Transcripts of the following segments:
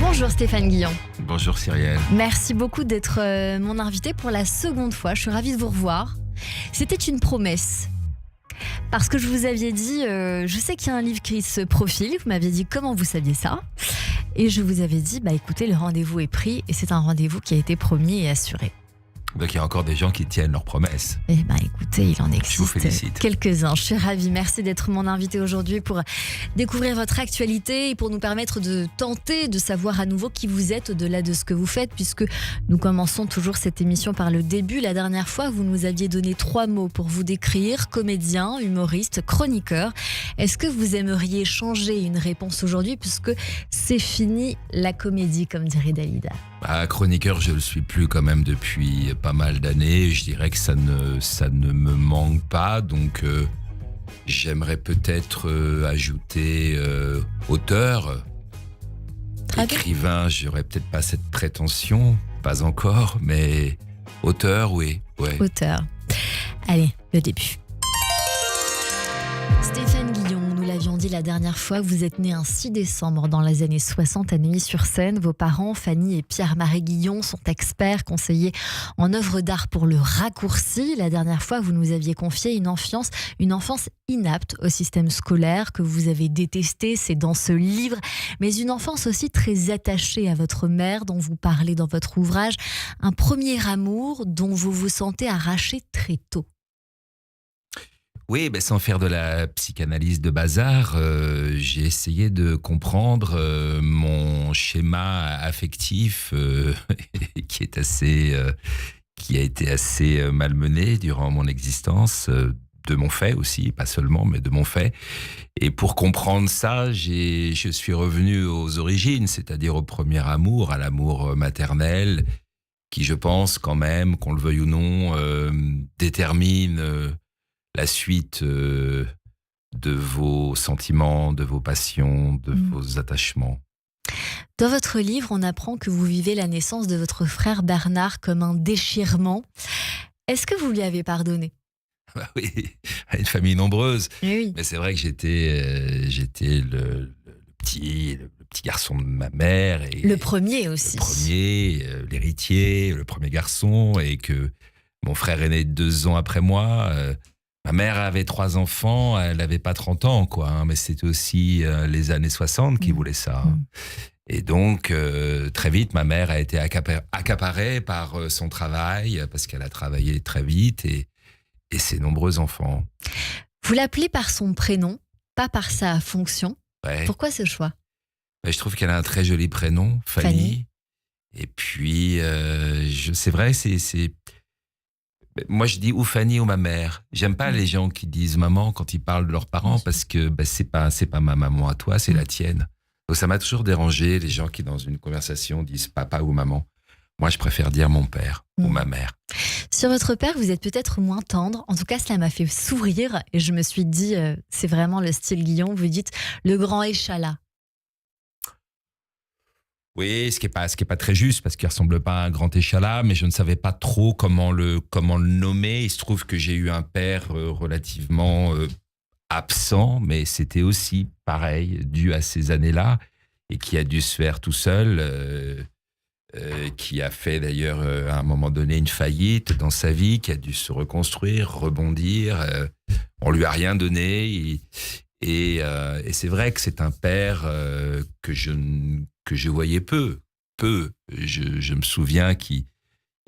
Bonjour Stéphane Guillon. Bonjour Cyrielle. Merci beaucoup d'être mon invité pour la seconde fois. Je suis ravie de vous revoir. C'était une promesse. Parce que je vous aviez dit, je sais qu'il y a un livre qui se profile. Vous m'aviez dit comment vous saviez ça. Et je vous avais dit, écoutez, le rendez-vous est pris. Et c'est un rendez-vous qui a été promis et assuré. Donc il y a encore des gens qui tiennent leurs promesses. Eh bien écoutez, il en existe Je vous félicite. quelques-uns. Je suis ravie. Merci d'être mon invité aujourd'hui pour découvrir votre actualité et pour nous permettre de tenter de savoir à nouveau qui vous êtes au-delà de ce que vous faites, puisque nous commençons toujours cette émission par le début. La dernière fois, vous nous aviez donné 3 mots pour vous décrire: comédien, humoriste, chroniqueur. Est-ce que vous aimeriez changer une réponse aujourd'hui, puisque c'est fini la comédie, comme dirait Dalida? Chroniqueur, je le suis plus quand même depuis pas mal d'années. Je dirais que ça ne me manque pas. Donc j'aimerais peut-être ajouter auteur. Très bien. Écrivain, j'aurais peut-être pas cette prétention, pas encore, mais auteur, oui. Ouais. Auteur. Allez, le début. Stéphane Guillon, nous l'avions dit la dernière fois, vous êtes né un 6 décembre dans les années 60 à Neuilly-sur-Seine. Vos parents, Fanny et Pierre-Marie Guillon, sont experts, conseillers en œuvres d'art pour le raccourci. La dernière fois, vous nous aviez confié une enfance inapte au système scolaire que vous avez détesté, c'est dans ce livre, mais une enfance aussi très attachée à votre mère dont vous parlez dans votre ouvrage, un premier amour dont vous vous sentez arraché très tôt. Oui, sans faire de la psychanalyse de bazar, j'ai essayé de comprendre mon schéma affectif qui a été assez malmené durant mon existence, de mon fait aussi, pas seulement, mais de mon fait. Et pour comprendre ça, je suis revenu aux origines, c'est-à-dire au premier amour, à l'amour maternel, qui, je pense quand même, qu'on le veuille ou non, détermine la suite de vos sentiments, de vos passions, de vos attachements. Dans votre livre, on apprend que vous vivez la naissance de votre frère Bernard comme un déchirement. Est-ce que vous lui avez pardonné ? Oui, une famille nombreuse. Oui. Mais c'est vrai que j'étais le petit garçon de ma mère. Et le premier aussi. Le premier, l'héritier, le premier garçon, et que mon frère est né 2 ans après moi. Ma mère avait 3 enfants, elle n'avait pas 30 ans, quoi, mais c'était aussi les années 60 qui voulaient ça. Et donc, très vite, ma mère a été accaparée par son travail, parce qu'elle a travaillé très vite, et ses nombreux enfants. Vous l'appelez par son prénom, pas par sa fonction. Ouais. Pourquoi ce choix ? Je trouve qu'elle a un très joli prénom, Fanny. Et puis, c'est vrai, c'est... Moi, je dis ou Fanny ou ma mère. J'aime pas les gens qui disent maman quand ils parlent de leurs parents, parce que c'est pas ma maman à toi, c'est la tienne. Donc ça m'a toujours dérangé, les gens qui dans une conversation disent papa ou maman. Moi, je préfère dire mon père ou ma mère. Sur votre père, vous êtes peut-être moins tendre. En tout cas, cela m'a fait sourire et je me suis dit, c'est vraiment le style Guillon. Vous dites le grand échalas. Oui, ce qui est pas très juste, parce qu'il ressemble pas à un grand échalas, mais je ne savais pas trop comment le nommer. Il se trouve que j'ai eu un père relativement absent, mais c'était aussi pareil, dû à ces années-là, et qui a dû se faire tout seul, qui a fait d'ailleurs à un moment donné une faillite dans sa vie, qui a dû se reconstruire, rebondir. On lui a rien donné, et c'est vrai que c'est un père que je voyais peu. Je me souviens qu'il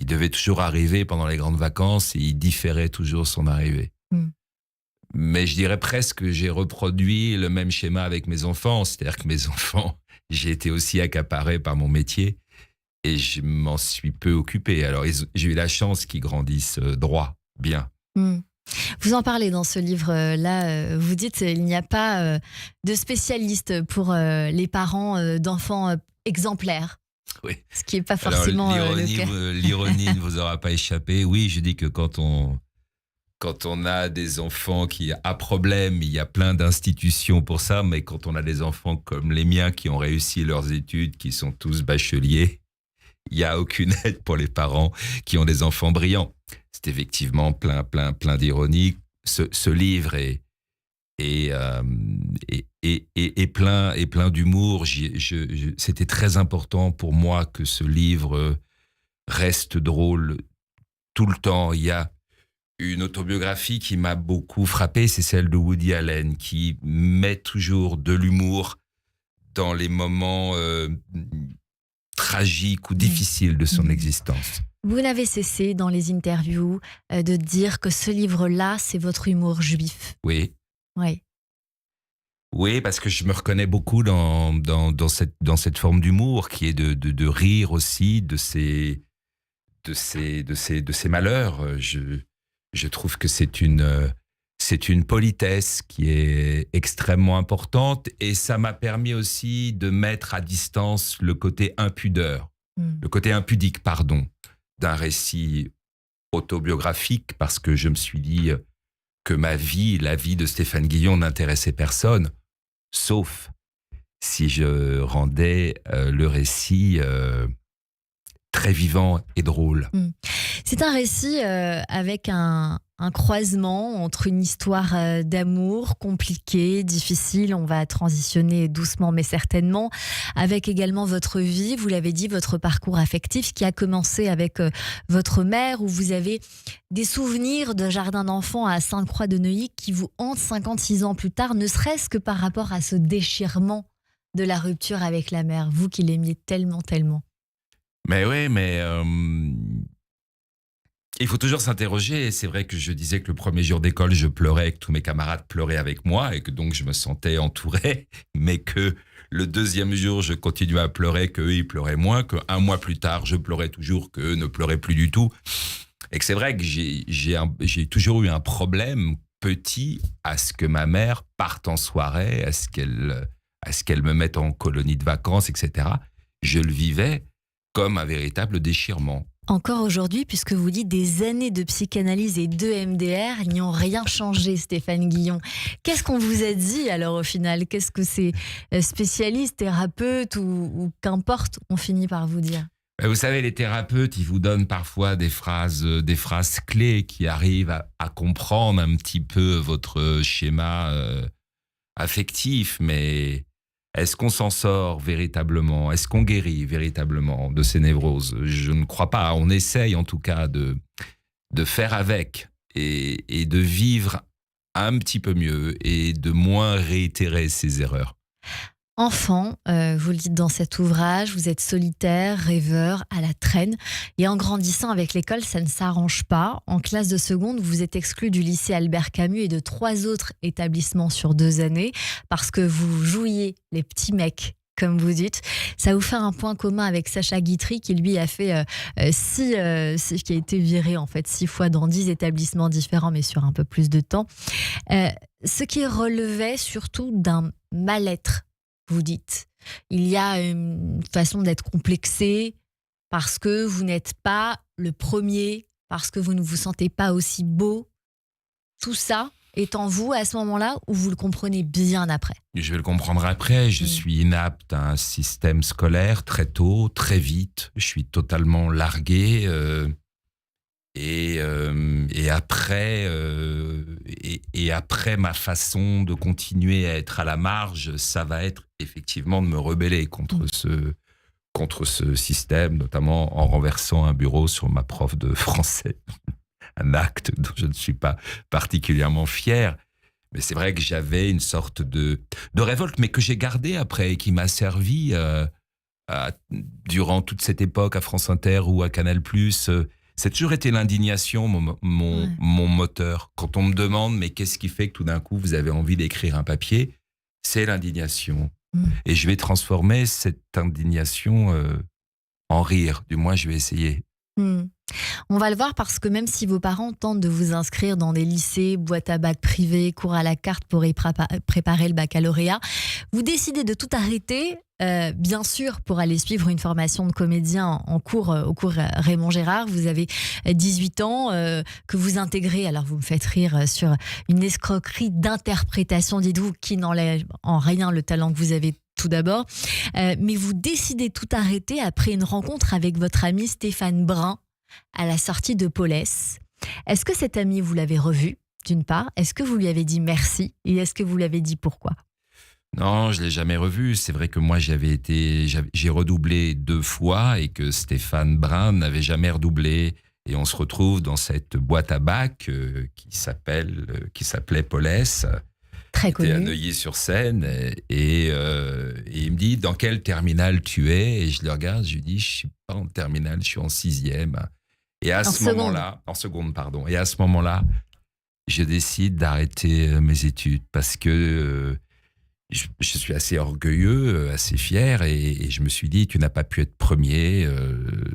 devait toujours arriver pendant les grandes vacances et il différait toujours son arrivée. Mais je dirais presque que j'ai reproduit le même schéma avec mes enfants. C'est-à-dire que mes enfants, j'ai été aussi accaparé par mon métier et je m'en suis peu occupé. Alors j'ai eu la chance qu'ils grandissent droit, bien. Vous en parlez dans ce livre-là, vous dites qu'il n'y a pas de spécialiste pour les parents d'enfants exemplaires. Oui. Ce qui n'est pas forcément le cas. L'ironie ne vous aura pas échappé. Oui, je dis que quand on a des enfants qui a problème, il y a plein d'institutions pour ça, mais quand on a des enfants comme les miens qui ont réussi leurs études, qui sont tous bacheliers, il n'y a aucune aide pour les parents qui ont des enfants brillants. C'est effectivement plein d'ironie. Ce livre est et plein d'humour. C'était très important pour moi que ce livre reste drôle tout le temps. Il y a une autobiographie qui m'a beaucoup frappé, c'est celle de Woody Allen, qui met toujours de l'humour dans les moments tragiques ou difficiles de son existence. Vous n'avez cessé dans les interviews de dire que ce livre-là, c'est votre humour juif. Oui. Oui. Oui, parce que je me reconnais beaucoup dans cette forme d'humour qui est de rire aussi de ces malheurs. Je trouve que c'est une politesse qui est extrêmement importante, et ça m'a permis aussi de mettre à distance le côté impudique, d'un récit autobiographique, parce que je me suis dit que la vie de Stéphane Guillon n'intéressait personne, sauf si je rendais le récit très vivant et drôle. C'est un récit avec un croisement entre une histoire d'amour compliquée, difficile, on va transitionner doucement mais certainement, avec également votre vie, vous l'avez dit, votre parcours affectif qui a commencé avec votre mère, où vous avez des souvenirs de jardin d'enfants à Sainte-Croix-de-Neuilly qui vous hantent 56 ans plus tard, ne serait-ce que par rapport à ce déchirement de la rupture avec la mère, vous qui l'aimiez tellement. Mais oui, il faut toujours s'interroger. Et c'est vrai que je disais que le premier jour d'école, je pleurais et que tous mes camarades pleuraient avec moi et que donc je me sentais entouré, mais que le deuxième jour, je continuais à pleurer, qu'eux, ils pleuraient moins, qu'un mois plus tard, je pleurais toujours, qu'eux ne pleuraient plus du tout. Et que c'est vrai que j'ai toujours eu un problème petit à ce que ma mère parte en soirée, à ce qu'elle me mette en colonie de vacances, etc. Je le vivais comme un véritable déchirement. Encore aujourd'hui, puisque vous dites des années de psychanalyse et de MDR, ils n'y ont rien changé, Stéphane Guillon. Qu'est-ce qu'on vous a dit alors au final ? Qu'est-ce que ces spécialistes, thérapeutes ou qu'importe ont fini par vous dire ? Vous savez, les thérapeutes, ils vous donnent parfois des phrases clés qui arrivent à comprendre un petit peu votre schéma affectif, mais est-ce qu'on s'en sort véritablement ? Est-ce qu'on guérit véritablement de ces névroses ? Je ne crois pas. On essaye en tout cas de faire avec et de vivre un petit peu mieux et de moins réitérer ces erreurs. Enfant, vous le dites dans cet ouvrage, vous êtes solitaire, rêveur, à la traîne. Et en grandissant avec l'école, ça ne s'arrange pas. En classe de seconde, vous êtes exclu du lycée Albert Camus et de 3 autres établissements sur 2 années parce que vous jouiez les petits mecs, comme vous dites. Ça vous fait un point commun avec Sacha Guitry qui lui a fait qui a été viré en fait 6 fois dans 10 établissements différents, mais sur un peu plus de temps. Ce qui relevait surtout d'un mal-être. Vous dites, il y a une façon d'être complexé parce que vous n'êtes pas le premier, parce que vous ne vous sentez pas aussi beau. Tout ça est en vous à ce moment-là ou vous le comprenez bien après ? Je vais le comprendre après. Je suis inapte à un système scolaire très tôt, très vite. Je suis totalement largué. Et après, ma façon de continuer à être à la marge, ça va être effectivement de me rebeller contre ce système, notamment en renversant un bureau sur ma prof de français. Un acte dont je ne suis pas particulièrement fier. Mais c'est vrai que j'avais une sorte de révolte, mais que j'ai gardée après et qui m'a servi durant toute cette époque à France Inter ou à Canal+. C'est toujours été l'indignation, mon moteur. Quand on me demande, mais qu'est-ce qui fait que tout d'un coup, vous avez envie d'écrire un papier ? C'est l'indignation. Et je vais transformer cette indignation en rire. Du moins, je vais essayer. On va le voir parce que même si vos parents tentent de vous inscrire dans des lycées, boîtes à bac privées, cours à la carte pour y préparer le baccalauréat, vous décidez de tout arrêter, bien sûr, pour aller suivre une formation de comédien au cours Raymond Gérard. Vous avez 18 ans, que vous intégrez, alors vous me faites rire, sur une escroquerie d'interprétation, dites-vous, qui n'enlève en rien le talent que vous avez tout d'abord. Mais vous décidez de tout arrêter après une rencontre avec votre ami Stéphane Brun à la sortie de Paulès. Est-ce que cet ami, vous l'avez revu ? d'une part. Est-ce que vous lui avez dit merci et est-ce que vous lui avez dit pourquoi? Non, je ne l'ai jamais revu. C'est vrai que moi, j'ai redoublé 2 fois et que Stéphane Brun n'avait jamais redoublé. Et on se retrouve dans cette boîte à bac qui s'appelait Paulès, Très qui était à connu. Neuilly-sur-Seine. Et il me dit, dans quelle terminale tu es? Et je le regarde, je lui dis, je ne suis pas en terminale, je suis en 6e. Et à En ce seconde. moment-là, en seconde, pardon. Et à ce moment-là, je décide d'arrêter mes études parce que je suis assez orgueilleux, assez fier, et je me suis dit, tu n'as pas pu être premier,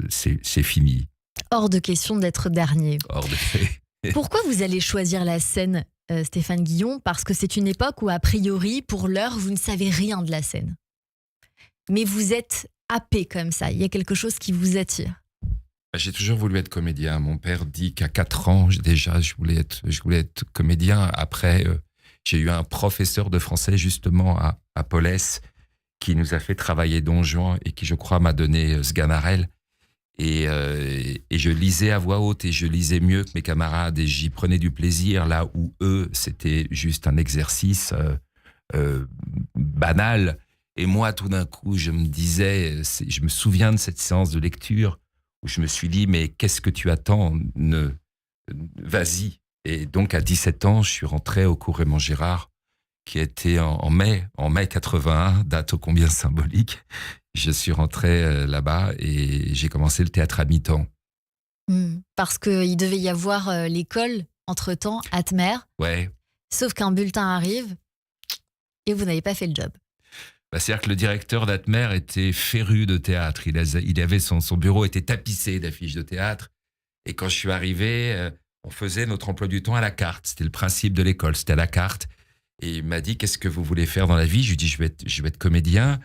c'est fini. Hors de question d'être dernier. Hors de fait. Pourquoi vous allez choisir la scène, Stéphane Guillon? Parce que c'est une époque où, a priori, pour l'heure, vous ne savez rien de la scène. Mais vous êtes happé comme ça. Il y a quelque chose qui vous attire. J'ai toujours voulu être comédien. Mon père dit qu'à 4 ans, déjà, je voulais être comédien. Après, j'ai eu un professeur de français, justement, à Paulès, qui nous a fait travailler Don Juan et qui, je crois, m'a donné Sganarelle. Et je lisais à voix haute et je lisais mieux que mes camarades et j'y prenais du plaisir, là où eux, c'était juste un exercice banal. Et moi, tout d'un coup, je me souviens de cette séance de lecture où je me suis dit, mais qu'est-ce que tu attends? Vas-y. Et donc, à 17 ans, je suis rentré au cours Raymond Gérard, qui était en mai 81, date ô combien symbolique. Je suis rentré là-bas et j'ai commencé le théâtre à mi-temps. Parce qu'il devait y avoir l'école, entre-temps, Atmer. Ouais. Sauf qu'un bulletin arrive et vous n'avez pas fait le job. C'est-à-dire que le directeur d'Atmer était féru de théâtre. Il avait son bureau était tapissé d'affiches de théâtre. Et quand je suis arrivé, on faisait notre emploi du temps à la carte. C'était le principe de l'école, c'était à la carte. Et il m'a dit, qu'est-ce que vous voulez faire dans la vie? Je lui ai dit, je vais être comédien.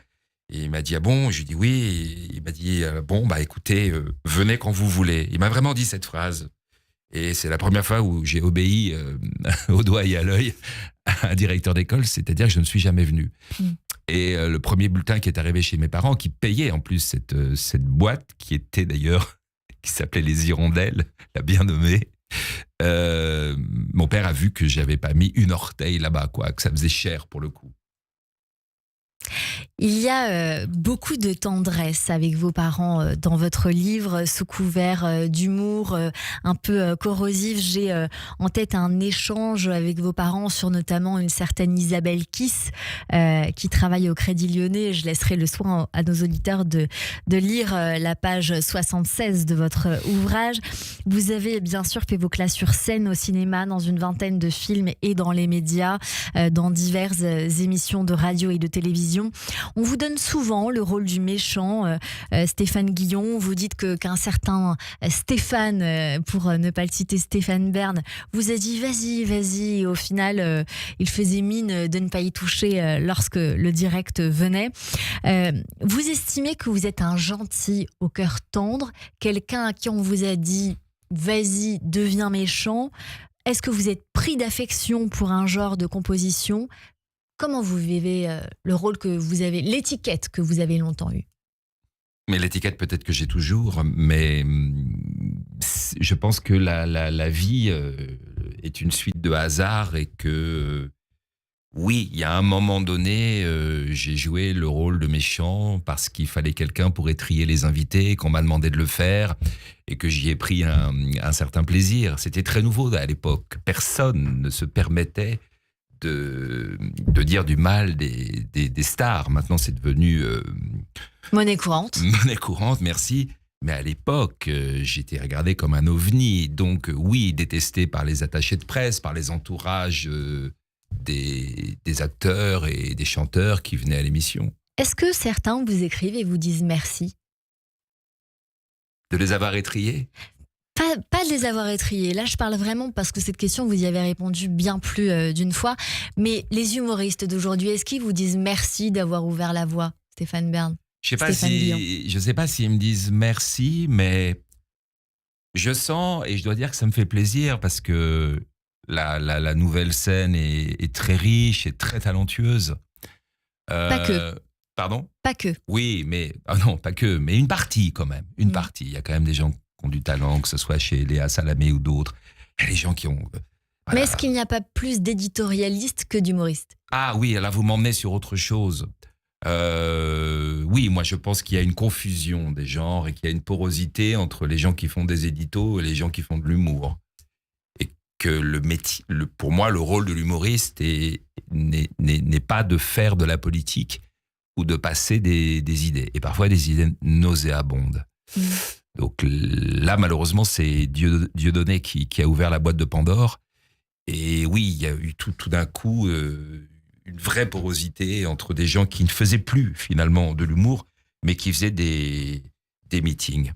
Et il m'a dit, ah bon? Je lui ai dit, oui. Et il m'a dit, bon, écoutez, venez quand vous voulez. Il m'a vraiment dit cette phrase. Et c'est la première fois où j'ai obéi au doigt et à l'œil à un directeur d'école, c'est-à-dire que je ne suis jamais venu. Et le premier bulletin qui est arrivé chez mes parents, qui payait en plus cette boîte, qui était d'ailleurs, qui s'appelait Les Hirondelles, la bien nommée, mon père a vu que j'avais pas mis une orteille là-bas, quoi, que ça faisait cher pour le coup. Il y a beaucoup de tendresse avec vos parents dans votre livre, sous couvert d'humour un peu corrosif. J'ai en tête un échange avec vos parents sur notamment une certaine Isabelle Kiss qui travaille au Crédit Lyonnais. Je laisserai le soin à nos auditeurs de lire la page 76 de votre ouvrage. Vous avez bien sûr fait vos classes sur scène, au cinéma, dans une vingtaine de films et dans les médias, dans diverses émissions de radio et de télévision. On vous donne souvent le rôle du méchant, Stéphane Guillon. Vous dites qu'un certain Stéphane, pour ne pas le citer, Stéphane Bern, vous a dit vas-y. Et au final, il faisait mine de ne pas y toucher lorsque le direct venait. Vous estimez que vous êtes un gentil au cœur tendre, quelqu'un à qui on vous a dit vas-y, deviens méchant. Est-ce que vous êtes pris d'affection pour un genre de composition? Comment vous vivez le rôle que vous avez, l'étiquette que vous avez longtemps eue? Mais l'étiquette, peut-être que j'ai toujours, mais je pense que la vie est une suite de hasards et que, oui, il y a un moment donné, j'ai joué le rôle de méchant parce qu'il fallait quelqu'un pour étriller les invités, qu'on m'a demandé de le faire et que j'y ai pris un certain plaisir. C'était très nouveau à l'époque. Personne ne se permettait de dire du mal des stars. Maintenant, c'est devenu... monnaie courante. Monnaie courante, merci. Mais à l'époque, j'étais regardé comme un ovni. Donc, oui, détesté par les attachés de presse, par les entourages des acteurs et des chanteurs qui venaient à l'émission. Est-ce que certains vous écrivent et vous disent merci? De les avoir étrillés? Pas de les avoir étrillés. Là, je parle vraiment parce que cette question, vous y avez répondu bien plus d'une fois. Mais les humoristes d'aujourd'hui, est-ce qu'ils vous disent merci d'avoir ouvert la voie, Stéphane Bern? Je ne sais pas s'ils me disent merci, mais je sens, et je dois dire que ça me fait plaisir parce que la nouvelle scène est très riche et très talentueuse. Pas que. Pardon? Pas que. Oui, mais... non, pas que, mais une partie quand même. Une partie. Il y a quand même des gens qui ont du talent, que ce soit chez Léa Salamé ou d'autres. Il y a des gens qui ont... Mais est-ce qu'il n'y a pas plus d'éditorialistes que d'humoristes ? Ah oui, là vous m'emmenez sur autre chose. Oui, moi je pense qu'il y a une confusion des genres et qu'il y a une porosité entre les gens qui font des éditos et les gens qui font de l'humour. Et que le métier, pour moi, le rôle de l'humoriste n'est pas de faire de la politique ou de passer des idées. Et parfois des idées nauséabondes. Mmh. Donc là, malheureusement, c'est Dieudonné qui a ouvert la boîte de Pandore. Et oui, il y a eu tout d'un coup une vraie porosité entre des gens qui ne faisaient plus finalement de l'humour, mais qui faisaient des meetings.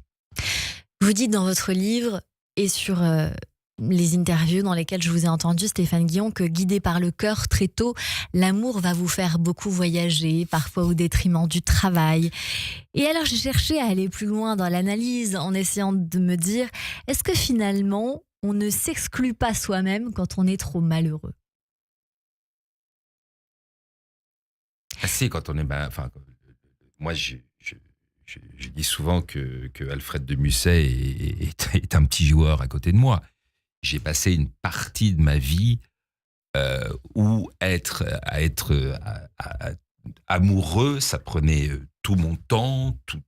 Vous dites dans votre livre et sur les interviews dans lesquelles je vous ai entendu, Stéphane Guillon, que guidé par le cœur très tôt, l'amour va vous faire beaucoup voyager, parfois au détriment du travail. Et alors j'ai cherché à aller plus loin dans l'analyse en essayant de me dire, est-ce que finalement on ne s'exclut pas soi-même quand on est trop malheureux ? Ah si, quand on est... moi, je dis souvent que Alfred de Musset est un petit joueur à côté de moi. J'ai passé une partie de ma vie où être amoureux, ça prenait tout mon temps, toute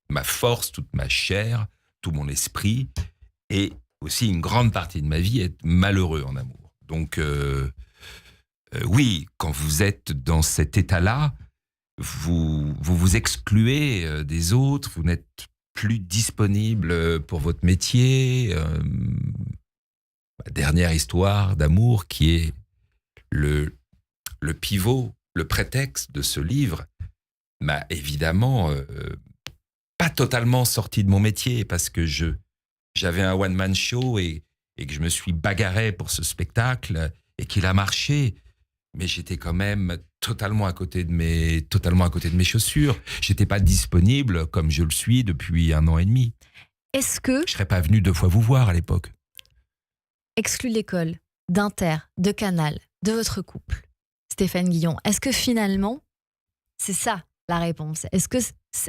ma force, toute ma chair, tout mon esprit, et aussi une grande partie de ma vie être malheureux en amour. Donc oui, quand vous êtes dans cet état-là, vous excluez des autres, vous n'êtes plus disponible pour votre métier. Ma dernière histoire d'amour qui est le pivot, le prétexte de ce livre, m'a évidemment pas totalement sorti de mon métier parce que j'avais un one-man show et que je me suis bagarré pour ce spectacle et qu'il a marché. Mais j'étais quand même totalement à côté de mes chaussures. J'étais pas disponible comme je le suis depuis 1 an et demi. Est-ce que... Je serais pas venu 2 fois vous voir à l'époque. Exclu l'école, d'Inter, de Canal, de votre couple, Stéphane Guillon, est-ce que finalement, c'est ça la réponse ? Est-ce que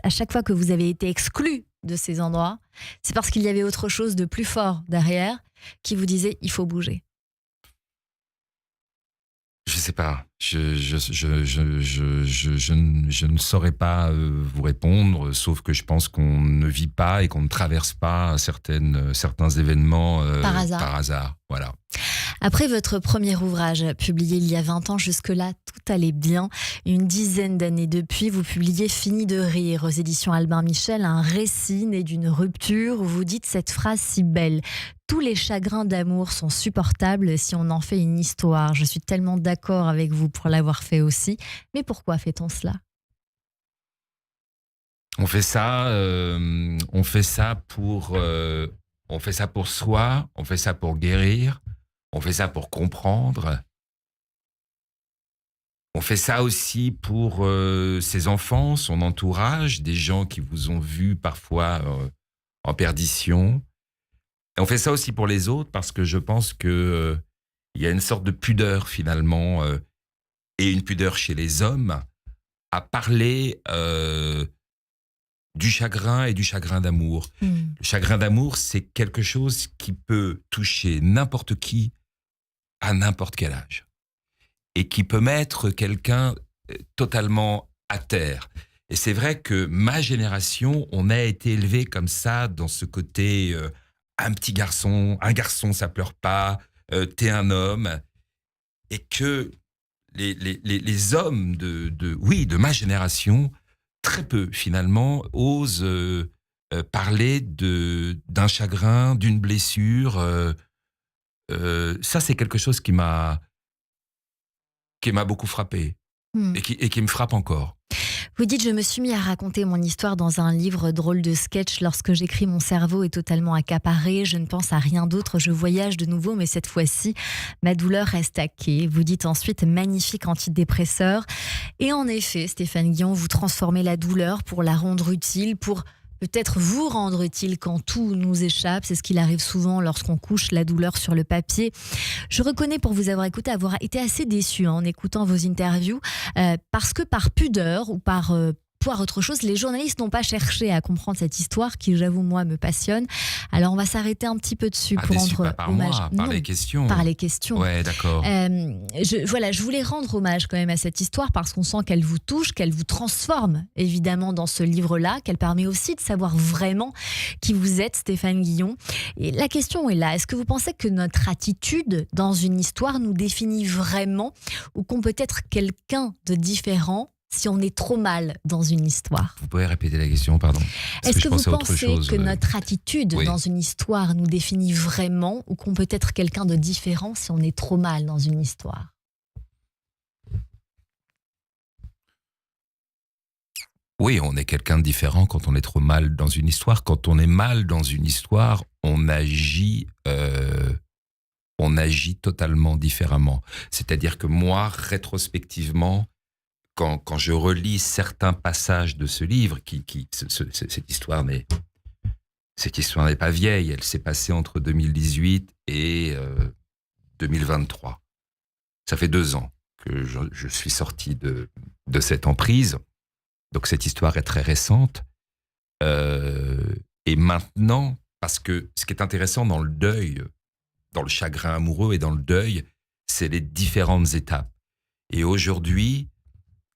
à chaque fois que vous avez été exclu de ces endroits, c'est parce qu'il y avait autre chose de plus fort derrière qui vous disait il faut bouger ? Je sais pas. Je ne saurais pas vous répondre, sauf que je pense qu'on ne vit pas et qu'on ne traverse pas certains événements par hasard. Voilà. Après votre premier ouvrage, publié il y a 20 ans, jusque-là, tout allait bien. Une dizaine d'années depuis, vous publiez Fini de rire aux éditions Albin Michel, un récit né d'une rupture où vous dites cette phrase si belle. Tous les chagrins d'amour sont supportables si on en fait une histoire. Je suis tellement d'accord avec vous pour l'avoir fait aussi. Mais pourquoi fait-on cela ? On fait ça pour soi, on fait ça pour guérir, on fait ça pour comprendre. On fait ça aussi pour ses enfants, son entourage, des gens qui vous ont vu parfois en perdition. Et on fait ça aussi pour les autres parce que je pense que il y a une sorte de pudeur finalement et une pudeur chez les hommes à parler du chagrin et du chagrin d'amour. Le chagrin d'amour, c'est quelque chose qui peut toucher n'importe qui à n'importe quel âge et qui peut mettre quelqu'un totalement à terre. Et c'est vrai que ma génération, on a été élevé comme ça dans ce côté un garçon ça pleure pas, t'es un homme, et que les hommes de ma génération, très peu finalement, osent parler d'un chagrin, d'une blessure. Ça, c'est quelque chose qui m'a beaucoup frappé et qui me frappe encore. Vous dites, je me suis mis à raconter mon histoire dans un livre drôle de sketch. Lorsque j'écris, mon cerveau est totalement accaparé. Je ne pense à rien d'autre. Je voyage de nouveau, mais cette fois-ci, ma douleur reste à quai. Vous dites ensuite, magnifique antidépresseur. Et en effet, Stéphane Guillon, vous transformez la douleur pour la rendre utile, pour peut-être vous rendre utile quand tout nous échappe. C'est ce qu'il arrive souvent lorsqu'on couche la douleur sur le papier. Je reconnais, pour vous avoir écouté, avoir été assez déçue en écoutant vos interviews, parce que par pudeur ou par poire autre chose. Les journalistes n'ont pas cherché à comprendre cette histoire qui, j'avoue, moi, me passionne. Alors, on va s'arrêter un petit peu dessus pour déçu rendre pas par hommage. moi, par les questions. Par les questions. Ouais, d'accord. Je voulais rendre hommage quand même à cette histoire parce qu'on sent qu'elle vous touche, qu'elle vous transforme évidemment dans ce livre-là, qu'elle permet aussi de savoir vraiment qui vous êtes, Stéphane Guillon. Et la question est là, est-ce que vous pensez que notre attitude dans une histoire nous définit vraiment ou qu'on peut être quelqu'un de différent si on est trop mal dans une histoire? Vous pouvez répéter la question, pardon. Est-ce que vous pensez que notre attitude dans une histoire nous définit vraiment ou qu'on peut être quelqu'un de différent si on est trop mal dans une histoire? Oui, on est quelqu'un de différent quand on est trop mal dans une histoire. Quand on est mal dans une histoire, on agit totalement différemment. C'est-à-dire que moi, rétrospectivement, quand je relis certains passages de ce livre, cette histoire n'est pas vieille, elle s'est passée entre 2018 et 2023. Ça fait 2 ans que je suis sorti de cette emprise. Donc cette histoire est très récente. Et maintenant, parce que ce qui est intéressant dans le deuil, dans le chagrin amoureux et dans le deuil, c'est les différentes étapes. Et aujourd'hui,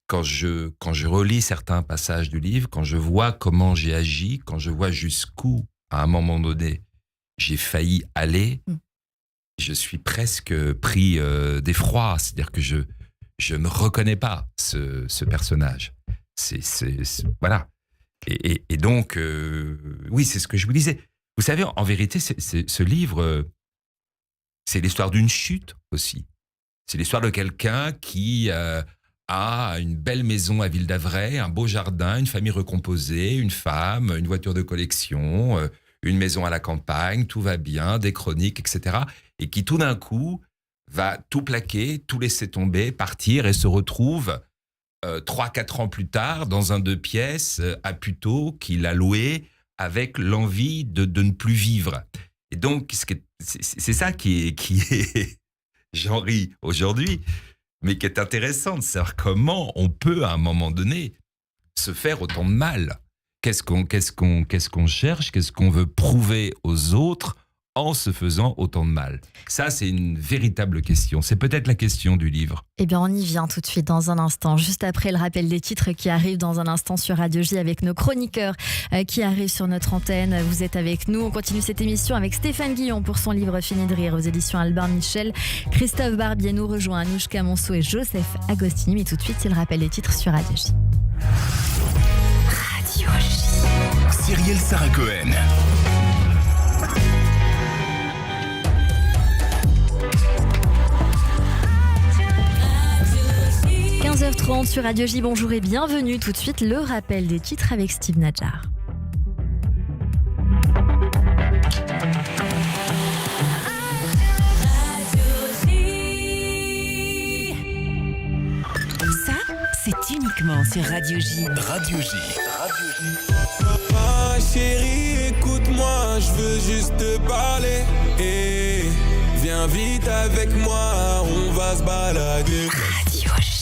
quand je relis certains passages du livre, quand je vois comment j'ai agi, quand je vois jusqu'où, à un moment donné, j'ai failli aller, je suis presque pris d'effroi. C'est-à-dire que je ne reconnais pas ce personnage. Voilà. Et donc, oui, c'est ce que je vous disais. Vous savez, en vérité, ce livre, c'est l'histoire d'une chute aussi. C'est l'histoire de quelqu'un qui a une belle maison à Ville d'Avray, un beau jardin, une famille recomposée, une femme, une voiture de collection, une maison à la campagne, tout va bien, des chroniques, etc. Et qui tout d'un coup va tout plaquer, tout laisser tomber, partir et se retrouve 3-4 ans plus tard, dans un 2 pièces à Puteaux, qu'il a loué avec l'envie de ne plus vivre. Et donc, c'est ça qui est j'en ris aujourd'hui, mais qui est intéressant de savoir comment on peut, à un moment donné, se faire autant de mal. Qu'est-ce qu'on cherche, qu'est-ce qu'on veut prouver aux autres en se faisant autant de mal? Ça, c'est une véritable question. C'est peut-être la question du livre. Eh bien, on y vient tout de suite dans un instant, juste après le rappel des titres qui arrive dans un instant sur Radio J avec nos chroniqueurs qui arrivent sur notre antenne. Vous êtes avec nous. On continue cette émission avec Stéphane Guillon pour son livre Fini de rire aux éditions Albin Michel. Christophe Barbier nous rejoint, Anouchka Monceau et Joseph Agostini. Mais tout de suite, c'est le rappel des titres sur Radio J. Radio J. Cyrielle Sarah Cohen. 15h30 sur Radio J, bonjour et bienvenue. Tout de suite, le rappel des titres avec Steve Nadjar. Ça, c'est uniquement sur Radio J. Radio J. Radio J. Papa, chérie, écoute-moi, je veux juste te parler. Et viens vite avec moi, on va se balader. Radio J.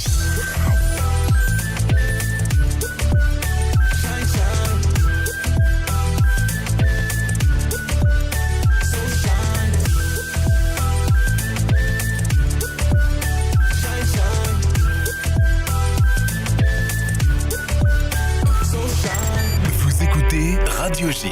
Vous écoutez Radio J.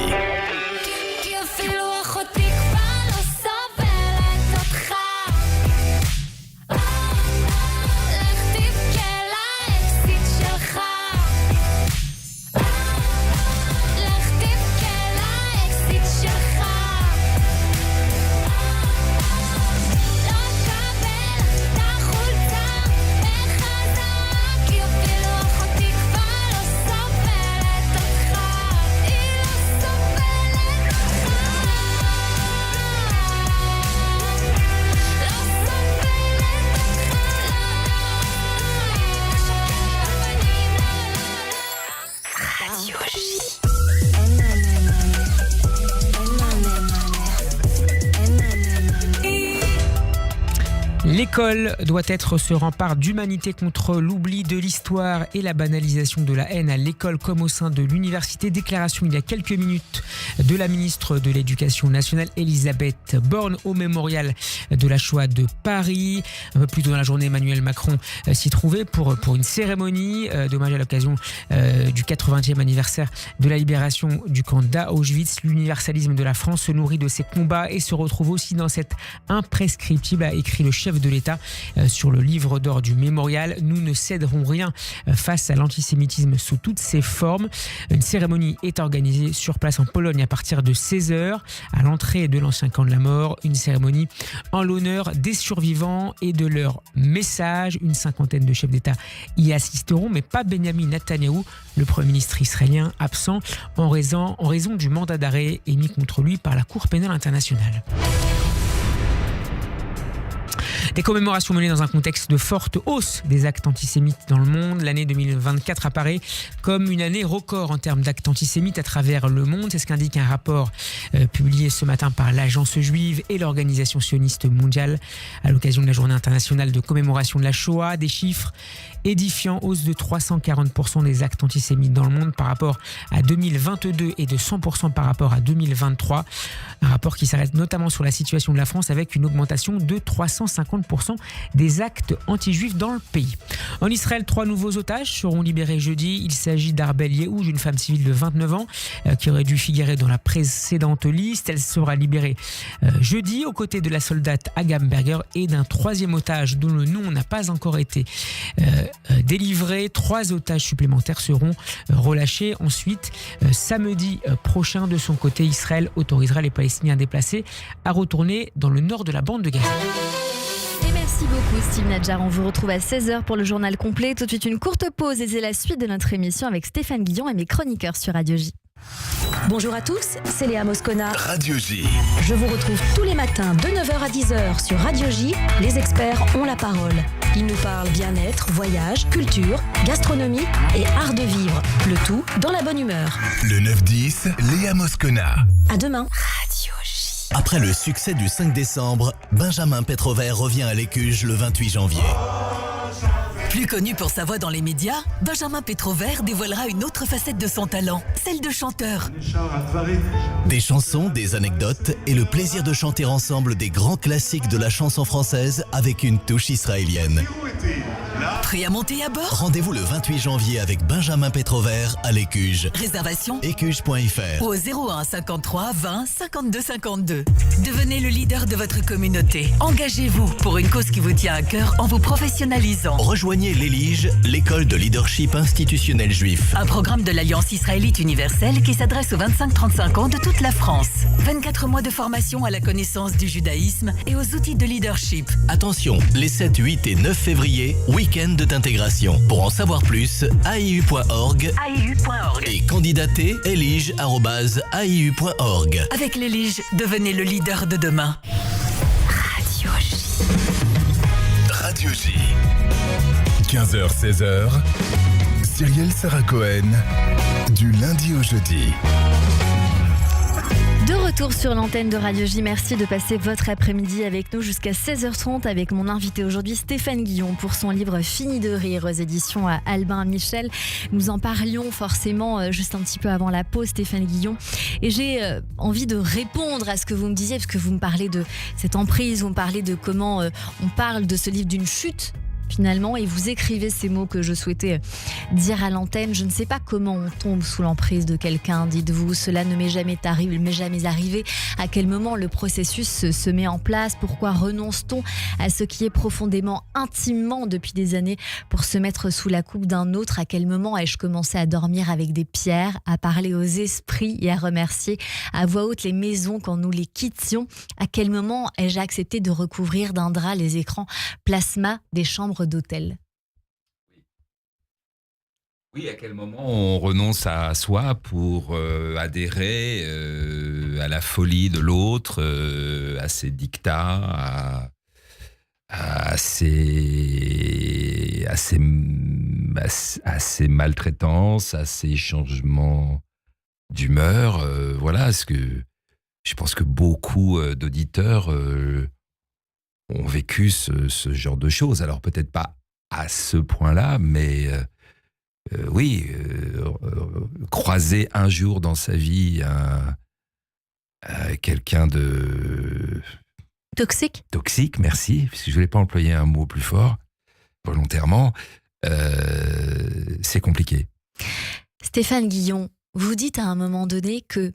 L'école doit être ce rempart d'humanité contre l'oubli de l'histoire et la banalisation de la haine à l'école comme au sein de l'université. Déclaration il y a quelques minutes de la ministre de l'Éducation nationale Elisabeth Borne au mémorial de la Shoah de Paris. Un peu plus tôt dans la journée, Emmanuel Macron s'y trouvait pour une cérémonie d'hommage à l'occasion du 80e anniversaire de la libération du camp d'Auschwitz. L'universalisme de la France se nourrit de ses combats et se retrouve aussi dans cette imprescriptible, a écrit le chef de l'État sur le livre d'or du mémorial. Nous ne céderons rien face à l'antisémitisme sous toutes ses formes. Une cérémonie est organisée sur place en Pologne à partir de 16h à l'entrée de l'ancien camp de la mort. Une cérémonie en l'honneur des survivants et de leur message. Une cinquantaine de chefs d'État y assisteront, mais pas Benyamin Netanyahou, le Premier ministre israélien, absent en raison du mandat d'arrêt émis contre lui par la Cour pénale internationale. Des commémorations menées dans un contexte de forte hausse des actes antisémites dans le monde. L'année 2024 apparaît comme une année record en termes d'actes antisémites à travers le monde. C'est ce qu'indique un rapport publié ce matin par l'Agence juive et l'Organisation sioniste mondiale à l'occasion de la journée internationale de commémoration de la Shoah. Des chiffres édifiants, hausse de 340% des actes antisémites dans le monde par rapport à 2022 et de 100% par rapport à 2023. Un rapport qui s'arrête notamment sur la situation de la France avec une augmentation de 350% des actes anti-juifs dans le pays. En Israël, 3 nouveaux otages seront libérés jeudi. Il s'agit d'Arbel Yehoud, une femme civile de 29 ans qui aurait dû figurer dans la précédente liste. Elle sera libérée jeudi aux côtés de la soldate Agam Berger et d'un 3e otage dont le nom n'a pas encore été délivré. 3 otages supplémentaires seront relâchés ensuite samedi prochain. De son côté, Israël autorisera les Palestiniens déplacés à retourner dans le nord de la bande de Gaza. Et merci beaucoup Steve Nadjar. On vous retrouve à 16h pour le journal complet. Tout de suite une courte pause et c'est la suite de notre émission avec Stéphane Guillon et mes chroniqueurs sur Radio J. Bonjour à tous, c'est Léa Moscona. Radio J. Je vous retrouve tous les matins de 9h à 10h sur Radio J. Les experts ont la parole. Ils nous parlent bien-être, voyage, culture, gastronomie et art de vivre. Le tout dans la bonne humeur. Le 9-10, Léa Moscona. À demain. Radio J. Après le succès du 5 décembre, Benjamin Pétrover revient à l'Écuge le 28 janvier. Plus connu pour sa voix dans les médias, Benjamin Pétrover dévoilera une autre facette de son talent, celle de chanteur. Des chansons, des anecdotes et le plaisir de chanter ensemble des grands classiques de la chanson française avec une touche israélienne. Prêt à monter à bord ? Rendez-vous le 28 janvier avec Benjamin Pétrover à l'Écuge. Réservation Écuge.fr. au 01 53 20 52 52. Devenez le leader de votre communauté. Engagez-vous pour une cause qui vous tient à cœur en vous professionnalisant. Rejoignez l'Élige, l'école de leadership institutionnel juif. Un programme de l'Alliance israélite universelle qui s'adresse aux 25-35 ans de toute la France. 24 mois de formation à la connaissance du judaïsme et aux outils de leadership. Attention, les 7, 8 et 9 février, week-end d'intégration. Pour en savoir plus, aiu.org et candidatez elige@aiu.org. Avec l'Élige, devenez le leader de demain. Radio J. Radio J. 15h-16h, Cyrielle Sarah Cohen, du lundi au jeudi. De retour sur l'antenne de Radio J, merci de passer votre après-midi avec nous jusqu'à 16h30 avec mon invité aujourd'hui Stéphane Guillon pour son livre Fini de rire aux éditions à Albin Michel. Nous en parlions forcément juste un petit peu avant la pause, Stéphane Guillon, et j'ai envie de répondre à ce que vous me disiez parce que vous me parlez de cette emprise, vous me parlez de comment on parle de ce livre d'une chute finalement, et vous écrivez ces mots que je souhaitais dire à l'antenne. Je ne sais pas comment on tombe sous l'emprise de quelqu'un, dites-vous, cela ne m'est jamais arrivé. À quel moment le processus se met en place? Pourquoi renonce-t-on à ce qui est profondément, intimement depuis des années pour se mettre sous la coupe d'un autre? À quel moment ai-je commencé à dormir avec des pierres, à parler aux esprits et à remercier à voix haute les maisons quand nous les quittions? À quel moment ai-je accepté de recouvrir d'un drap les écrans plasma des chambres d'hôtel? Oui, à quel moment on renonce à soi pour adhérer à la folie de l'autre, à ses dictats, à ses maltraitances, à ses changements d'humeur. Voilà, parce que je pense que beaucoup d'auditeurs ont vécu ce genre de choses. Alors peut-être pas à ce point-là, mais oui, croiser un jour dans sa vie quelqu'un de Toxique, merci, parce que je voulais pas employer un mot plus fort volontairement. C'est compliqué. Stéphane Guillon, vous dites à un moment donné que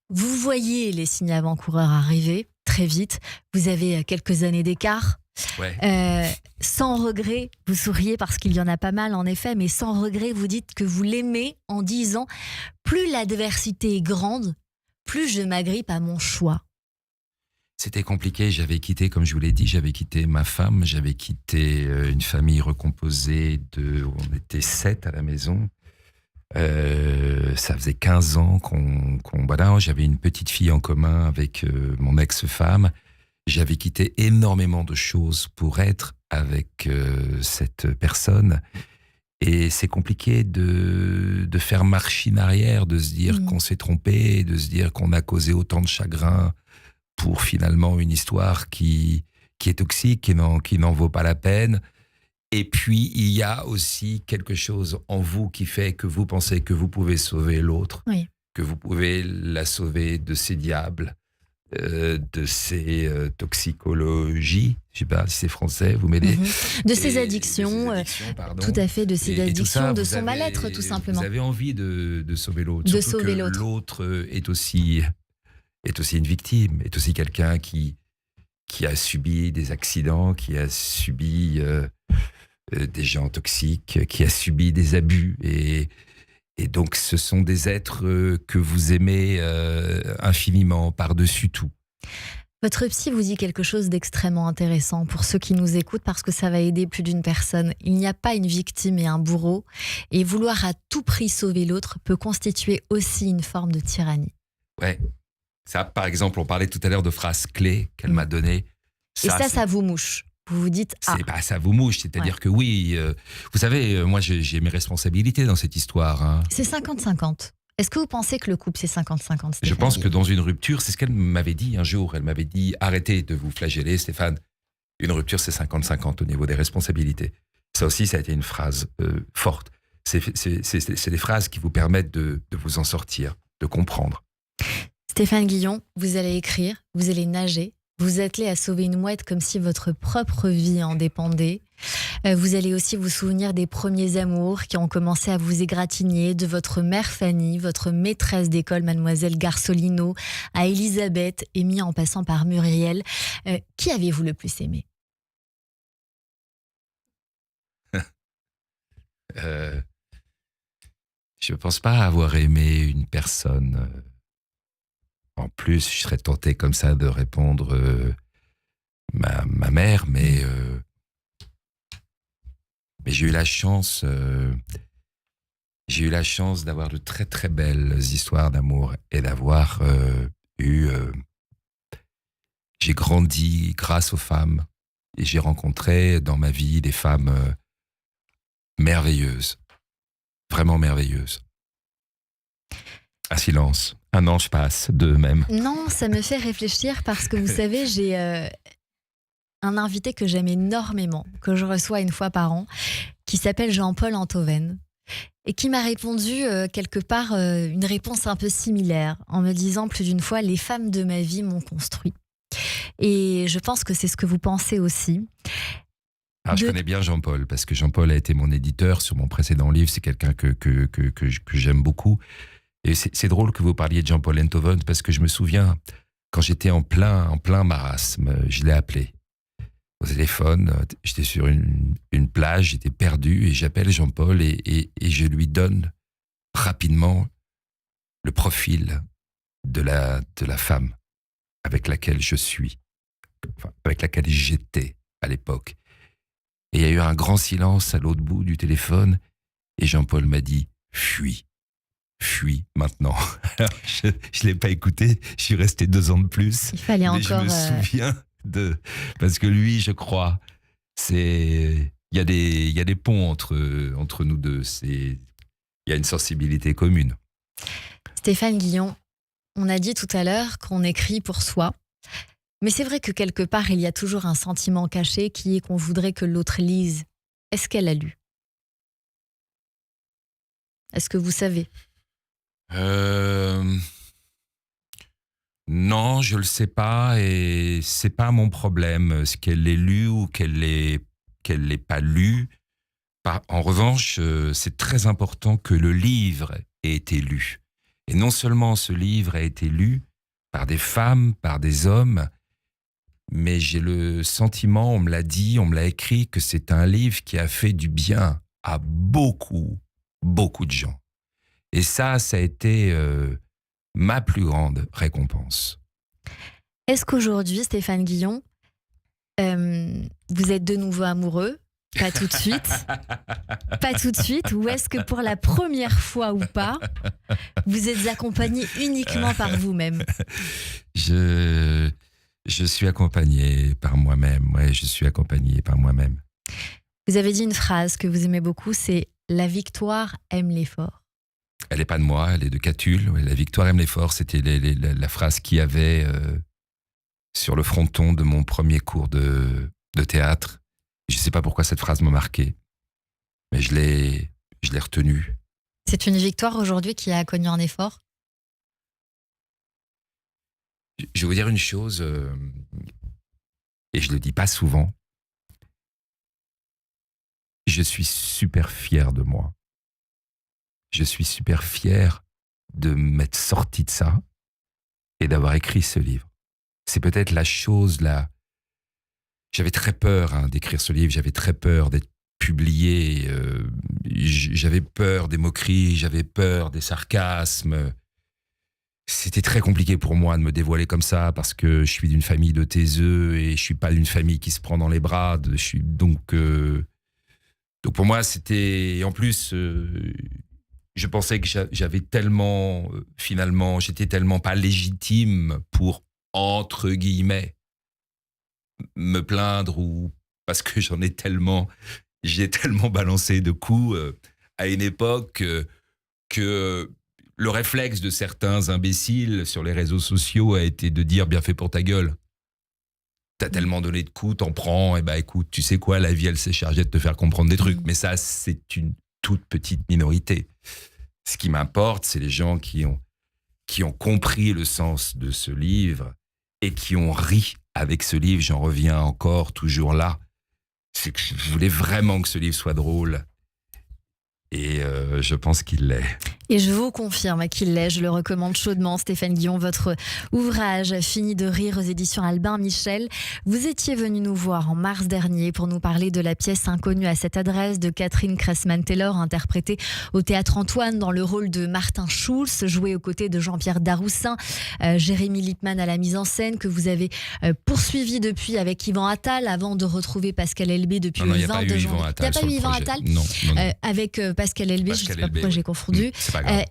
vous voyez les signes avant-coureurs arriver très vite. Vous avez quelques années d'écart. Ouais. Sans regret, vous souriez parce qu'il y en a pas mal en effet, mais sans regret, vous dites que vous l'aimez en disant « Plus l'adversité est grande, plus je m'agrippe à mon choix ». C'était compliqué, comme je vous l'ai dit, j'avais quitté ma femme, j'avais quitté une famille recomposée on était 7 à la maison. Ça faisait 15 ans voilà, j'avais une petite fille en commun avec mon ex-femme. J'avais quitté énormément de choses pour être avec cette personne. Et c'est compliqué de faire machine arrière, de se dire qu'on s'est trompé, de se dire qu'on a causé autant de chagrin pour finalement une histoire qui est toxique, qui n'en vaut pas la peine. Et puis, il y a aussi quelque chose en vous qui fait que vous pensez que vous pouvez sauver l'autre, que vous pouvez la sauver de ses diables, de ses toxicologies, je ne sais pas si c'est français, vous m'aidez, de ses addictions, tout à fait, de ses addictions, ça, de son mal-être tout simplement. Vous avez envie de sauver l'autre, de surtout sauver que l'autre est aussi une victime, est aussi quelqu'un qui a subi des accidents, qui a subi des gens toxiques, qui a subi des abus. Et donc, ce sont des êtres que vous aimez infiniment, par-dessus tout. Votre psy vous dit quelque chose d'extrêmement intéressant pour ceux qui nous écoutent, parce que ça va aider plus d'une personne. Il n'y a pas une victime et un bourreau. Et vouloir à tout prix sauver l'autre peut constituer aussi une forme de tyrannie. Ouais. Ça, par exemple, on parlait tout à l'heure de phrases clés qu'elle m'a données. Ça vous mouche. Vous vous dites ça vous mouche, c'est-à-dire que oui, vous savez, moi j'ai mes responsabilités dans cette histoire. Hein. C'est 50-50. Est-ce que vous pensez que le couple c'est 50-50 ? Je pense que dans une rupture, c'est ce qu'elle m'avait dit un jour. Elle m'avait dit arrêtez de vous flageller, Stéphane. Une rupture c'est 50-50 au niveau des responsabilités. Ça aussi, ça a été une phrase forte. C'est des phrases qui vous permettent de vous en sortir, de comprendre. Stéphane Guillon, vous allez écrire, vous allez nager. Vous attelez à sauver une mouette comme si votre propre vie en dépendait. Vous allez aussi vous souvenir des premiers amours qui ont commencé à vous égratigner, de votre mère Fanny, votre maîtresse d'école Mademoiselle Garsolino, à Elisabeth, Amy en passant par Muriel. Qui avez-vous le plus aimé ? Je ne pense pas avoir aimé une personne. En plus, je serais tenté comme ça de répondre ma mère, mais j'ai eu la chance d'avoir de très très belles histoires d'amour et d'avoir j'ai grandi grâce aux femmes et j'ai rencontré dans ma vie des femmes merveilleuses, vraiment merveilleuses. Un silence. Un ange passe, deux même. Non, ça me fait réfléchir parce que vous savez, j'ai un invité que j'aime énormément, que je reçois une fois par an, qui s'appelle Jean-Paul Antoven et qui m'a répondu quelque part une réponse un peu similaire en me disant plus d'une fois « Les femmes de ma vie m'ont construit ». Et je pense que c'est ce que vous pensez aussi. Alors, je connais bien Jean-Paul, parce que Jean-Paul a été mon éditeur sur mon précédent livre. C'est quelqu'un que j'aime beaucoup. Et c'est drôle que vous parliez de Jean-Paul Antoven, parce que je me souviens, quand j'étais en plein marasme, je l'ai appelé au téléphone. J'étais sur une plage, j'étais perdu, et j'appelle Jean-Paul et je lui donne rapidement le profil de la femme avec laquelle je suis, enfin, avec laquelle j'étais à l'époque. Et il y a eu un grand silence à l'autre bout du téléphone, et Jean-Paul m'a dit « Fuis maintenant ». Alors, je ne l'ai pas écouté, je suis resté 2 ans de plus. Il fallait mais encore... je me souviens parce que lui, je crois, il y a des ponts entre nous deux. Il y a une sensibilité commune. Stéphane Guillon, on a dit tout à l'heure qu'on écrit pour soi. Mais c'est vrai que quelque part, il y a toujours un sentiment caché qui est qu'on voudrait que l'autre lise. Est-ce qu'elle a lu ? Est-ce que vous savez ? Non, je le sais pas et c'est pas mon problème. Ce qu'elle l'ait lu ou qu'elle l'ait pas lu. En revanche, c'est très important que le livre ait été lu. Et non seulement ce livre a été lu par des femmes, par des hommes, mais j'ai le sentiment, on me l'a dit, on me l'a écrit, que c'est un livre qui a fait du bien à beaucoup, beaucoup de gens. Et ça a été ma plus grande récompense. Est-ce qu'aujourd'hui, Stéphane Guillon, vous êtes de nouveau amoureux ? Pas tout de suite. Pas tout de suite. Ou est-ce que pour la première fois ou pas, vous êtes accompagné uniquement par vous-même ? Je suis accompagné par moi-même. Ouais, je suis accompagné par moi-même. Vous avez dit une phrase que vous aimez beaucoup, c'est « La victoire aime l'effort ». Elle n'est pas de moi, elle est de Catulle. Ouais, la victoire aime l'effort, c'était la phrase qu'il y avait sur le fronton de mon premier cours de théâtre. Je ne sais pas pourquoi cette phrase m'a marqué, mais je l'ai retenue. C'est une victoire aujourd'hui qui a connu un effort ? Je vais vous dire une chose, et je ne le dis pas souvent. Je suis super fier de moi. Je suis super fier de m'être sorti de ça et d'avoir écrit ce livre. C'est peut-être la chose là. J'avais très peur d'écrire ce livre, j'avais très peur d'être publié, j'avais peur des moqueries, j'avais peur des sarcasmes. C'était très compliqué pour moi de me dévoiler comme ça parce que je suis d'une famille de taiseux et je suis pas d'une famille qui se prend dans les bras. Donc pour moi c'était... En plus, je pensais que j'avais tellement... finalement, j'étais tellement pas légitime pour, entre guillemets, me plaindre ou parce que j'ai tellement balancé de coups à une époque que le réflexe de certains imbéciles sur les réseaux sociaux a été de dire bien fait pour ta gueule. T'as tellement donné de coups, t'en prends, et écoute, tu sais quoi, la vie elle s'est chargée de te faire comprendre des trucs. Mais ça, c'est une toute petite minorité. Ce qui m'importe, c'est les gens qui ont compris le sens de ce livre et qui ont ri avec ce livre. J'en reviens encore toujours là. C'est que je voulais vraiment que ce livre soit drôle. Et je pense qu'il l'est. Et je vous confirme qu'il l'est, je le recommande chaudement. Stéphane Guillon, votre ouvrage « Fini de rire » aux éditions Albin Michel. Vous étiez venu nous voir en mars dernier pour nous parler de la pièce Inconnue à cette adresse de Catherine Cressman-Taylor, interprétée au Théâtre Antoine dans le rôle de Martin Schulz, joué aux côtés de Jean-Pierre Daroussin, Jérémy Lippmann à la mise en scène, que vous avez poursuivi depuis avec Yvan Attal avant de retrouver Pascal Elbé depuis le 20 de janvier. Il n'y a pas eu Yvan Attal ? Non. Avec Pascal Elbé, je ne sais pas pourquoi j'ai confondu.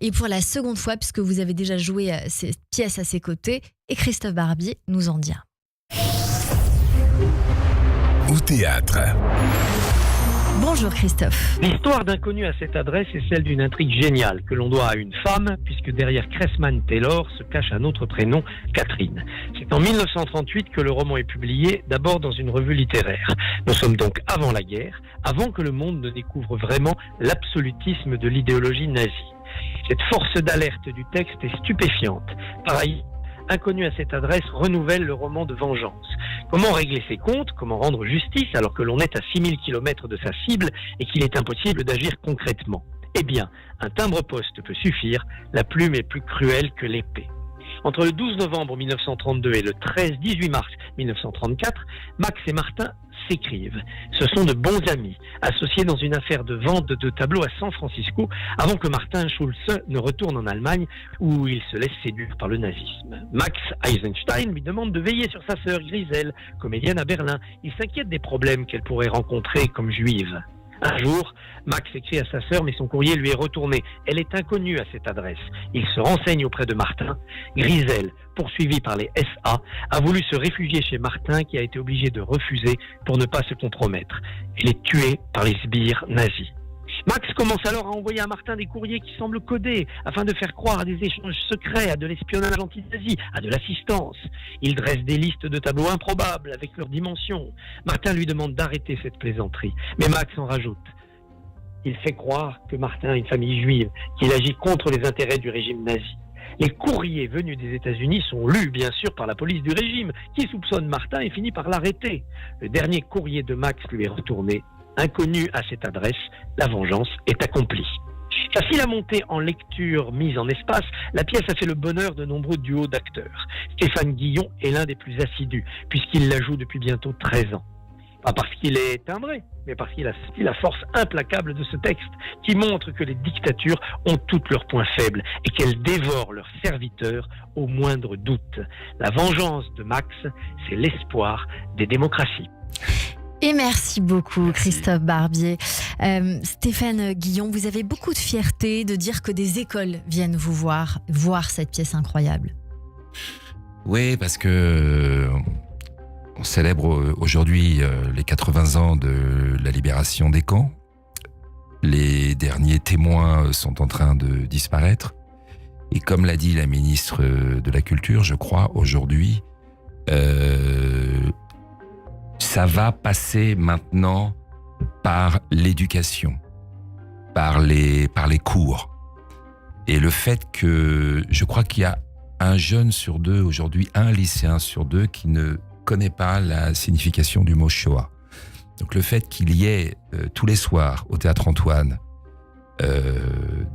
Et pour la seconde fois, puisque vous avez déjà joué cette pièce à ses côtés, et Christophe Barbier nous en dit un. Au théâtre. Bonjour Christophe. L'histoire d'Inconnue à cette adresse est celle d'une intrigue géniale que l'on doit à une femme, puisque derrière Cressman-Taylor se cache un autre prénom, Catherine. C'est en 1938 que le roman est publié, d'abord dans une revue littéraire. Nous sommes donc avant la guerre, avant que le monde ne découvre vraiment l'absolutisme de l'idéologie nazie. Cette force d'alerte du texte est stupéfiante. Pareil, Inconnue à cette adresse renouvelle le roman de vengeance. Comment régler ses comptes, comment rendre justice alors que l'on est à 6000 km de sa cible et qu'il est impossible d'agir concrètement ? Eh bien, un timbre-poste peut suffire, la plume est plus cruelle que l'épée. Entre le 12 novembre 1932 et le 13-18 mars 1934, Max et Martin s'écrivent. Ce sont de bons amis, associés dans une affaire de vente de tableaux à San Francisco, avant que Martin Schulz ne retourne en Allemagne, où il se laisse séduire par le nazisme. Max Eisenstein lui demande de veiller sur sa sœur Griselle, comédienne à Berlin. Il s'inquiète des problèmes qu'elle pourrait rencontrer comme juive. Un jour, Max écrit à sa sœur, mais son courrier lui est retourné. Elle est inconnue à cette adresse. Il se renseigne auprès de Martin. Griselle, poursuivie par les SA, a voulu se réfugier chez Martin, qui a été obligé de refuser pour ne pas se compromettre. Elle est tuée par les sbires nazis. Max commence alors à envoyer à Martin des courriers qui semblent codés afin de faire croire à des échanges secrets, à de l'espionnage anti-nazi, à de l'assistance. Il dresse des listes de tableaux improbables avec leurs dimensions. Martin lui demande d'arrêter cette plaisanterie, mais Max en rajoute. Il fait croire que Martin a une famille juive, qu'il agit contre les intérêts du régime nazi. Les courriers venus des États-Unis sont lus, bien sûr, par la police du régime, qui soupçonne Martin et finit par l'arrêter. Le dernier courrier de Max lui est retourné. Inconnu à cette adresse, la vengeance est accomplie. Facile à monter en lecture mise en espace, la pièce a fait le bonheur de nombreux duos d'acteurs. Stéphane Guillon est l'un des plus assidus, puisqu'il la joue depuis bientôt 13 ans. Pas parce qu'il est timbré, mais parce qu'il a senti la force implacable de ce texte, qui montre que les dictatures ont tous leurs points faibles et qu'elles dévorent leurs serviteurs au moindre doute. La vengeance de Max, c'est l'espoir des démocraties. Et merci beaucoup, Christophe Barbier. Stéphane Guillon, vous avez beaucoup de fierté de dire que des écoles viennent vous voir cette pièce incroyable. Oui, parce que on célèbre aujourd'hui les 80 ans de la libération des camps. Les derniers témoins sont en train de disparaître. Et comme l'a dit la ministre de la Culture, je crois, aujourd'hui, ça va passer maintenant par l'éducation, par les cours. Et le fait que je crois qu'il y a un jeune sur deux aujourd'hui, un lycéen sur deux qui ne connaît pas la signification du mot Shoah. Donc le fait qu'il y ait tous les soirs au Théâtre Antoine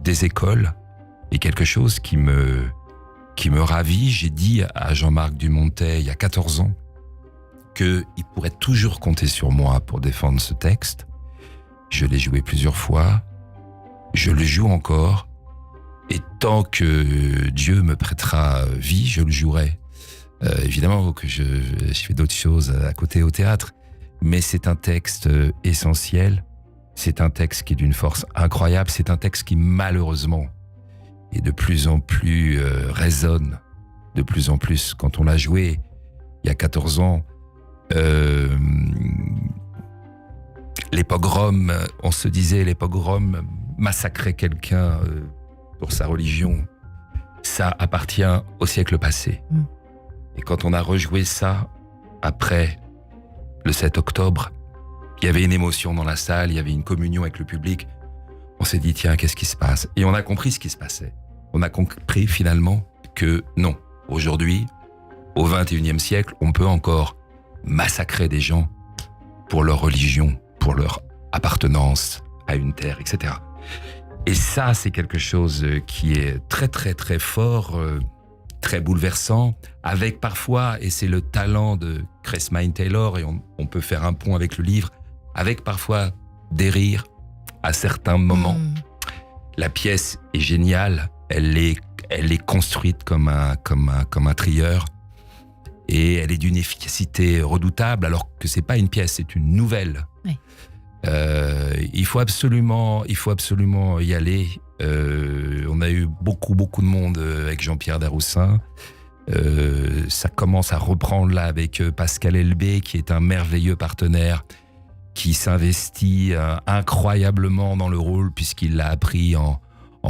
des écoles est quelque chose qui me ravit. J'ai dit à Jean-Marc Dumontet il y a 14 ans qu'il pourrait toujours compter sur moi pour défendre ce texte. Je l'ai joué plusieurs fois, je le joue encore, et tant que Dieu me prêtera vie, je le jouerai. Évidemment que je fais d'autres choses à côté au théâtre, mais c'est un texte essentiel, c'est un texte qui est d'une force incroyable, c'est un texte qui malheureusement et de plus en plus résonne, de plus en plus. Quand on l'a joué il y a 14 ans, les pogroms, on se disait les pogroms massacrer quelqu'un pour sa religion, ça appartient au siècle passé. Et quand on a rejoué ça après le 7 octobre, il y avait une émotion dans la salle, il y avait une communion avec le public. On s'est dit, tiens, qu'est-ce qui se passe ? Et on a compris ce qui se passait. On a compris finalement que non, aujourd'hui, au XXIe siècle, on peut encore massacrer des gens pour leur religion, pour leur appartenance à une terre, etc. Et ça, c'est quelque chose qui est très, très, très fort, très bouleversant, avec parfois, et c'est le talent de Cressman Taylor, et on peut faire un pont avec le livre, avec parfois des rires à certains moments. La pièce est géniale, elle est construite comme un trieur, et elle est d'une efficacité redoutable, alors que c'est pas une pièce, c'est une nouvelle. Oui. Il faut absolument y aller. On a eu beaucoup de monde avec Jean-Pierre Daroussin. Ça commence à reprendre là avec Pascal Elbé, qui est un merveilleux partenaire, qui s'investit incroyablement dans le rôle, puisqu'il l'a appris en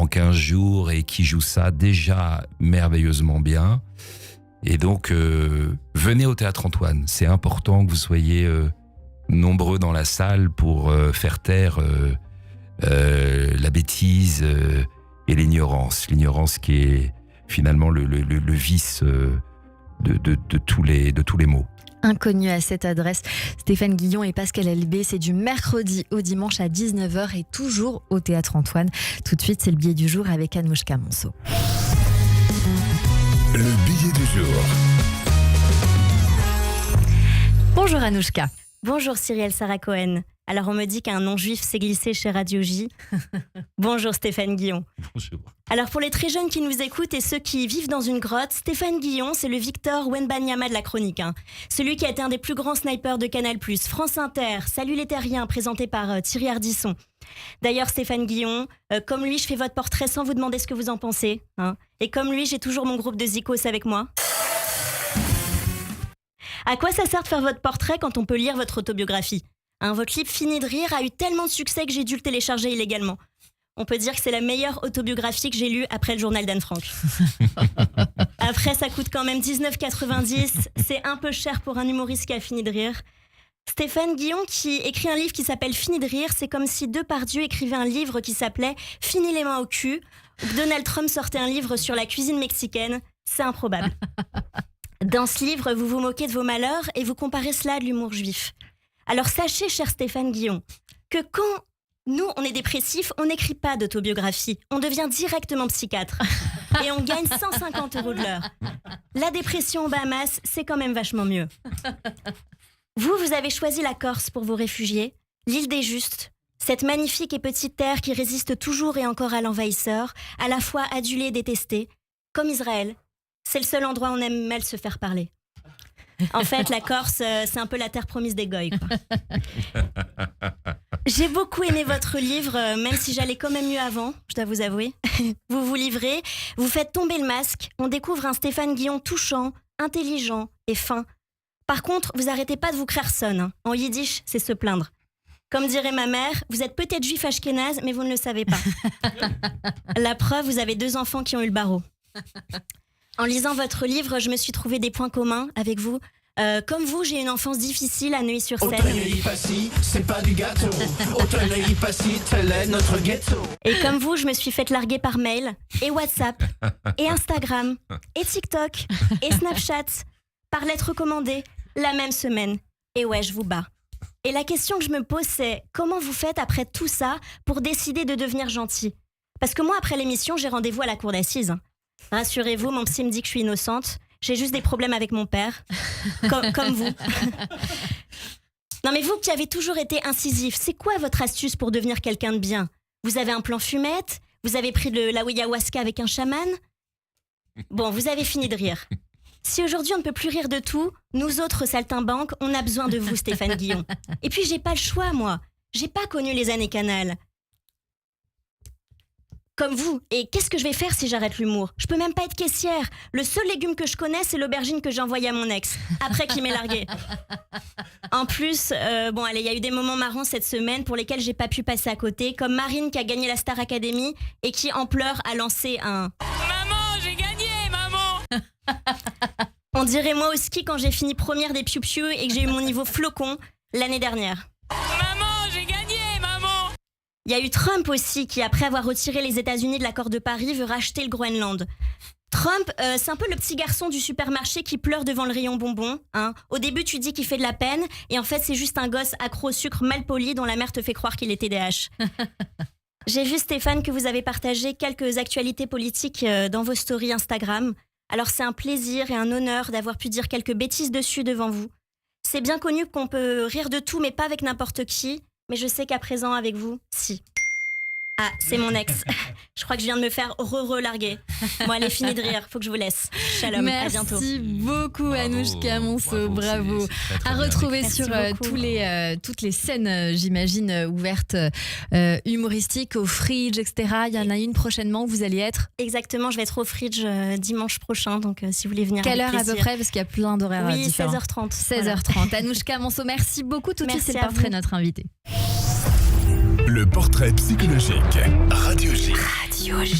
15 jours, et qui joue ça déjà merveilleusement bien. Et donc, venez au Théâtre Antoine. C'est important que vous soyez nombreux dans la salle pour faire taire la bêtise et l'ignorance. L'ignorance qui est finalement le vice de tous les maux. Inconnu à cette adresse, Stéphane Guillon et Pascal Elbé, c'est du mercredi au dimanche à 19h et toujours au Théâtre Antoine. Tout de suite, c'est le billet du jour avec Anouchka Monceau. Le billet du jour. Bonjour Anouchka. Bonjour Cyrielle Sarah Cohen. Alors on me dit qu'un non-juif s'est glissé chez Radio J. Bonjour Stéphane Guillon. Bonjour. Alors pour les très jeunes qui nous écoutent et ceux qui vivent dans une grotte, Stéphane Guillon, c'est le Victor Wembanyama de la chronique. Celui qui a été un des plus grands snipers de Canal+, France Inter, Salut les Terriens, présenté par Thierry Ardisson. D'ailleurs Stéphane Guillon, comme lui je fais votre portrait sans vous demander ce que vous en pensez. Et comme lui j'ai toujours mon groupe de Zikos avec moi. À quoi ça sert de faire votre portrait quand on peut lire votre autobiographie ? Votre livre Fini de rire a eu tellement de succès que j'ai dû le télécharger illégalement. On peut dire que c'est la meilleure autobiographie que j'ai lue après le journal d'Anne Frank. Après, ça coûte quand même 19,90. C'est un peu cher pour un humoriste qui a fini de rire. Stéphane Guillon qui écrit un livre qui s'appelle Fini de rire, c'est comme si Depardieu écrivait un livre qui s'appelait Fini les mains au cul, ou que Donald Trump sortait un livre sur la cuisine mexicaine. C'est improbable. Dans ce livre, vous vous moquez de vos malheurs et vous comparez cela à de l'humour juif. Alors sachez, cher Stéphane Guillon, que quand nous, on est dépressifs, on n'écrit pas d'autobiographie. On devient directement psychiatre. Et on gagne 150 € de l'heure. La dépression aux Bahamas, c'est quand même vachement mieux. Vous avez choisi la Corse pour vos réfugiés, l'île des Justes, cette magnifique et petite terre qui résiste toujours et encore à l'envahisseur, à la fois adulée et détestée, comme Israël. C'est le seul endroit où on aime mal se faire parler. En fait, la Corse, c'est un peu la terre promise des Goïs, quoi. J'ai beaucoup aimé votre livre, même si j'allais quand même mieux avant, je dois vous avouer. Vous vous livrez, vous faites tomber le masque, on découvre un Stéphane Guillon touchant, intelligent et fin. Par contre, vous arrêtez pas de vous crerson, hein. En yiddish, c'est se plaindre. Comme dirait ma mère, vous êtes peut-être juif ashkénaze, mais vous ne le savez pas. La preuve, vous avez 2 enfants qui ont eu le barreau. En lisant votre livre, je me suis trouvé des points communs avec vous. Comme vous, j'ai une enfance difficile à Neuilly-sur-Seine. C'est pas du gâteau. Tel est notre ghetto. Et comme vous, je me suis faite larguer par mail, et WhatsApp, et Instagram, et TikTok, et Snapchat, par lettre recommandée, la même semaine. Et ouais, je vous bats. Et la question que je me pose, c'est comment vous faites après tout ça pour décider de devenir gentil ? Parce que moi, après l'émission, j'ai rendez-vous à la cour d'assises. Rassurez-vous, mon psy me dit que je suis innocente. J'ai juste des problèmes avec mon père. Comme vous. Non mais vous qui avez toujours été incisif, c'est quoi votre astuce pour devenir quelqu'un de bien ? Vous avez un plan fumette ? Vous avez pris de la ayahuasca avec un chaman ? Bon, vous avez fini de rire. Si aujourd'hui on ne peut plus rire de tout, nous autres saltimbanques, on a besoin de vous, Stéphane Guillon. Et puis j'ai pas le choix, moi. J'ai pas connu les années Canal. Comme vous. Et qu'est-ce que je vais faire si j'arrête l'humour ? Je peux même pas être caissière. Le seul légume que je connais, c'est l'aubergine que j'ai envoyée à mon ex, après qu'il m'ait larguée. En plus, il y a eu des moments marrants cette semaine pour lesquels j'ai pas pu passer à côté, comme Marine qui a gagné la Star Academy et qui, en pleurs, a lancé un « Maman, j'ai gagné, maman !» On dirait moi au ski quand j'ai fini première des piou-piou et que j'ai eu mon niveau flocon l'année dernière. Il y a eu Trump aussi qui, après avoir retiré les États-Unis de l'accord de Paris, veut racheter le Groenland. Trump, c'est un peu le petit garçon du supermarché qui pleure devant le rayon bonbons. Hein. Au début, tu dis qu'il fait de la peine, et en fait, c'est juste un gosse accro au sucre mal poli dont la mère te fait croire qu'il est TDAH. J'ai vu, Stéphane, que vous avez partagé quelques actualités politiques dans vos stories Instagram. Alors c'est un plaisir et un honneur d'avoir pu dire quelques bêtises dessus devant vous. C'est bien connu qu'on peut rire de tout, mais pas avec n'importe qui. Mais je sais qu'à présent, avec vous, si. Ah, c'est mon ex. Je crois que je viens de me faire re-larguer. Bon, allez, fini de rire. Faut que je vous laisse. Shalom, à bientôt. Merci beaucoup, Anouchka Monceau. Bravo. C'est très à retrouver sur toutes les scènes, j'imagine, ouvertes, humoristiques, au Fridge, etc. Il y en a une prochainement où vous allez être. Exactement, je vais être au Fridge dimanche prochain. Donc, si vous voulez venir. Quelle heure à peu près ? Parce qu'il y a plein d'horaires différents. 16h30. 16h30. Voilà. Anouchka Monceau, merci beaucoup. Tout de suite, c'est le portrait de notre invité. Le portrait psychologique. Radio J. Radio J.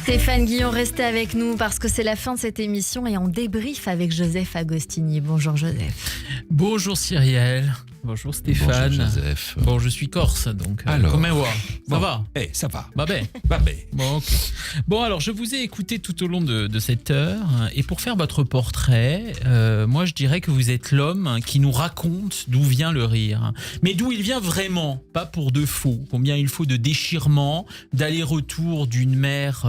Stéphane Guillon, restez avec nous parce que c'est la fin de cette émission et on débriefe avec Joseph Agostini. Bonjour Joseph. Bonjour Cyrielle. Bonjour Stéphane. Bonjour Joseph. Bon, je suis corse, donc alors, comment va ? Ça va ? Ça va. Babé. Bon, okay. Bon, alors je vous ai écouté tout au long de cette heure et pour faire votre portrait, moi je dirais que vous êtes l'homme qui nous raconte d'où vient le rire. Mais d'où il vient vraiment, pas pour de faux. Combien il faut de déchirements, d'aller-retour d'une mer...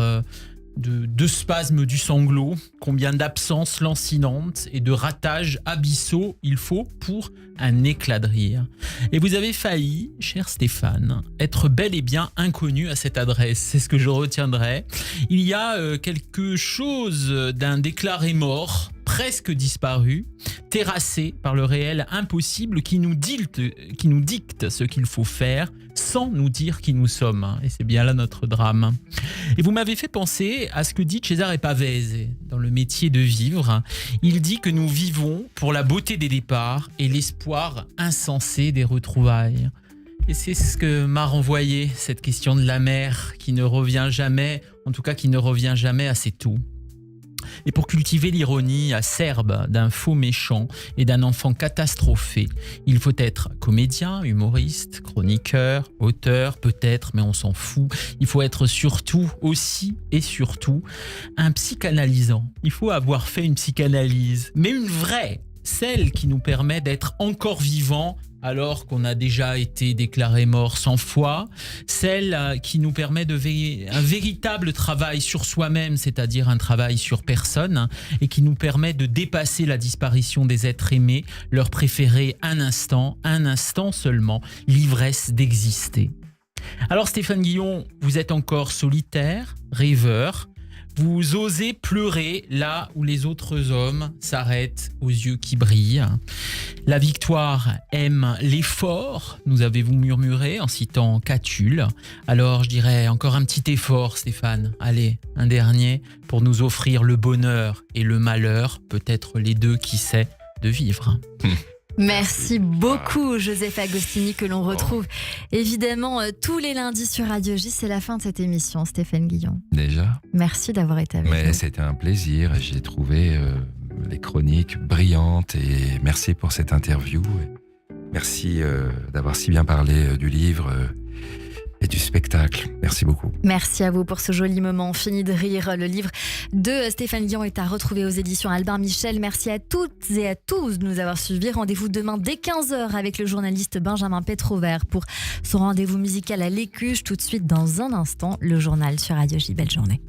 de spasmes du sanglot, combien d'absences lancinantes et de ratages abyssaux il faut pour un éclat de rire. Et vous avez failli, cher Stéphane, être bel et bien inconnu à cette adresse. C'est ce que je retiendrai. Il y a quelque chose d'un déclaré mort, presque disparu, terrassé par le réel impossible qui nous dicte ce qu'il faut faire sans nous dire qui nous sommes. Et c'est bien là notre drame. Et vous m'avez fait penser à ce que dit Cesare Pavese dans Le métier de vivre. Il dit que nous vivons pour la beauté des départs et l'espoir insensé des retrouvailles. Et c'est ce que m'a renvoyé cette question de la mer qui ne revient jamais, en tout cas qui ne revient jamais assez tôt. Et pour cultiver l'ironie acerbe d'un faux méchant et d'un enfant catastrophé, il faut être comédien, humoriste, chroniqueur, auteur, peut-être, mais on s'en fout. Il faut être surtout, aussi et surtout, un psychanalysant. Il faut avoir fait une psychanalyse, mais une vraie, celle qui nous permet d'être encore vivants alors qu'on a déjà été déclaré mort 100 fois, celle qui nous permet un véritable travail sur soi-même, c'est-à-dire un travail sur personne, et qui nous permet de dépasser la disparition des êtres aimés, leur préférer un instant seulement, l'ivresse d'exister. Alors Stéphane Guillon, vous êtes encore solitaire, rêveur. Vous osez pleurer là où les autres hommes s'arrêtent aux yeux qui brillent. La victoire aime l'effort, nous avez-vous murmuré en citant Catulle. Alors je dirais encore un petit effort, Stéphane. Allez, un dernier pour nous offrir le bonheur et le malheur, peut-être les deux, qui sait, de vivre. Merci beaucoup, Joseph Agostini, que l'on retrouve évidemment tous les lundis sur Radio J. C'est la fin de cette émission, Stéphane Guillon. Déjà. Merci d'avoir été avec nous. Mais c'était un plaisir. J'ai trouvé les chroniques brillantes et merci pour cette interview. Merci d'avoir si bien parlé du livre et du spectacle. Merci beaucoup. Merci à vous pour ce joli moment. Fini de rire. Le livre de Stéphane Guillon est à retrouver aux éditions Albin Michel. Merci à toutes et à tous de nous avoir suivis. Rendez-vous demain dès 15h avec le journaliste Benjamin Pétrovert pour son rendez-vous musical à l'Écuche. Tout de suite, dans un instant, le journal sur Radio J. Belle journée.